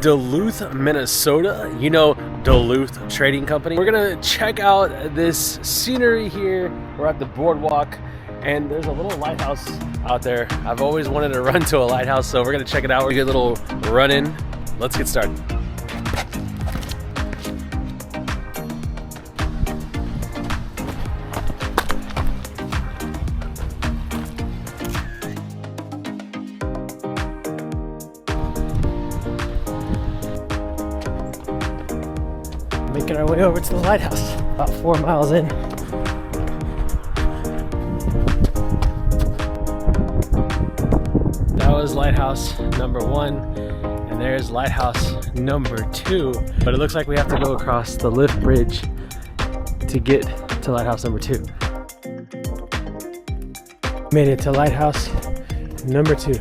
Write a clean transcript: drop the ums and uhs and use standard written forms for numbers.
Duluth, Minnesota. You know, Duluth Trading Company. We're gonna check out this scenery here. We're at the boardwalk and there's a little lighthouse out there. I've always wanted to run to a lighthouse, so we're gonna check it out. We're gonna get a little run in. Let's get started. Making our way over to the lighthouse, about 4 miles in. That was lighthouse number 1, and there's lighthouse number 2. But it looks like we have to go across the lift bridge to get to lighthouse number 2. Made it to lighthouse number 2.